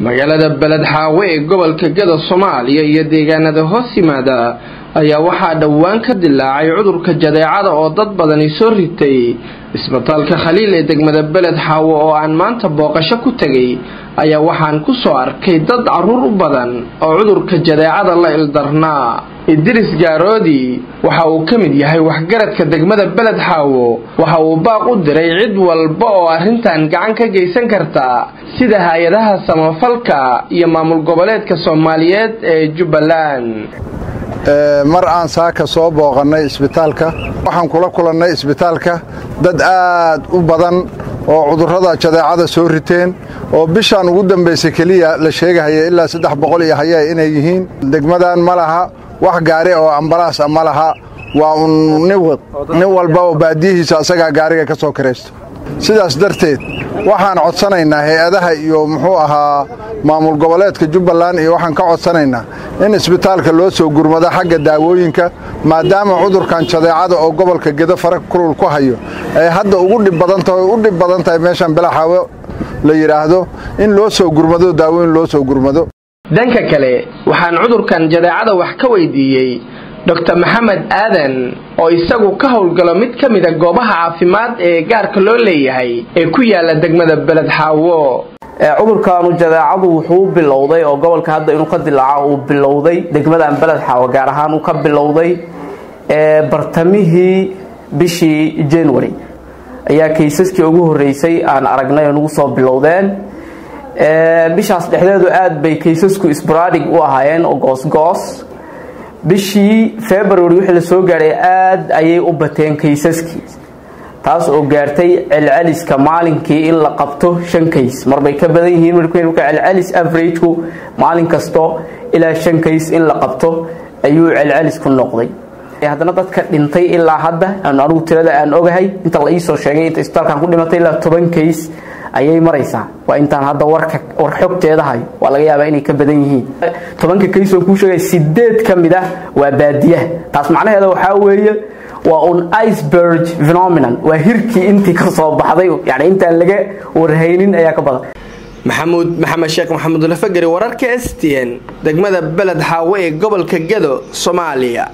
magaalada Balad Xaawe ee gobolka Gado Soomaaliya iyo deegaanada hoos yimaada ayaa waxaa dhawaan ka dilaacay cudurka jadeecada oo dad badan soo ritay isbitaalka Khaliil ee degmada Balad Xaawe oo aan maanta booqasho ku tagay ayaa waxaan ku soo arkay dad caruur u badan oo cudurka jadeecada la ildarnaa. Idris Garoodi waxa uu kamid yahay waxgaradka degmada Balad Xaawe waxa uu baaq u diray cid walba oo arrintan gacan ka geysan karta sida hay'adaha samafalka iyo maamul goboleedka Soomaaliyeed ee Jubbaland. mar aan saaka soo booqanay isbitaalka waxaan kula kulannay isbitaalka dad aad u badan oo cudurrada jadeecada soo riteen oo bishan ugu dambeysay kaliya la sheegay ilaa 300 iyo hayay inay yihiin degmadan malaha wax gaari oo ambalaas ma laha waa nin walba oo baadiyihiisa asaga gaariga ka soo kareysto sidaas darteed waxaan codsanaynaa hay'adaha iyo muxuu ahaa maamul goboleedka Jubbaland iyo waxaan ka codsanaynaa in isbitaalka loo soo gurmado xagga daawooyinka maadaama cudurkan jadeecada oo gobolka Gado faraq kulul ku hayo ay hadda ugu dhib badan tahay meeshan Balad Xaawe la yiraahdo in loo soo gurmado daawooyin loo soo gurmado. Danka kale waxaan cudurkan jadeecada wax ka weydiiyay Dr. Maxamed Aadan oo isagu ka howlgalo mid kamid ah goobaha caafimaad ee gaarka loo leeyahay ee ku yaala degmada Balad Xaawe. cudurkan jadeecadu wuxuu bilowday oo gobolka hadda inuu ka dilaaco uu bilowday degmada Balad Xaawe gaar ahaan uu ka bilowday bartamihii bishii January ayaa kiisaskii ugu horeysay aan aragnay oo nagu soo bilowdeen bishaas dhexdeedu aad bay kiisasku sporadic u ahaayeen oo goos bishii February wixii la soo gaaray aad ayay u bateen kiisaskii taas oo gaartay celceliska maalinkii in la qabto 5 kiis marbay ka badan yihiin markii celcelis average ku maalin kasto ilaa 5 kiis in la qabto ayuu celcelis ku noqday haddana dadka dhintay ilaa hadda aan arugu tirada aan ogahay inta la soo sheegay inta isbitaalkan ku dhimatay ilaa 10 kiis ayay maraysaa waa intaan hadda war xogteeda hay waa laga yaabaa inay ka badan yihiin 10 kiis oo ku sheegay 8 kamid ah waa baadiyaha taas macnaheedu waxa weeye waa un iceberg phenomenon waa hirkii intii ka soo baxday yani intaan laga warhaynin ayaa ka badan. Maxamed Sheekh Maxamuud Lafagari wararka STN degmada Balad Xaawe ee gobolka Gado Soomaaliya.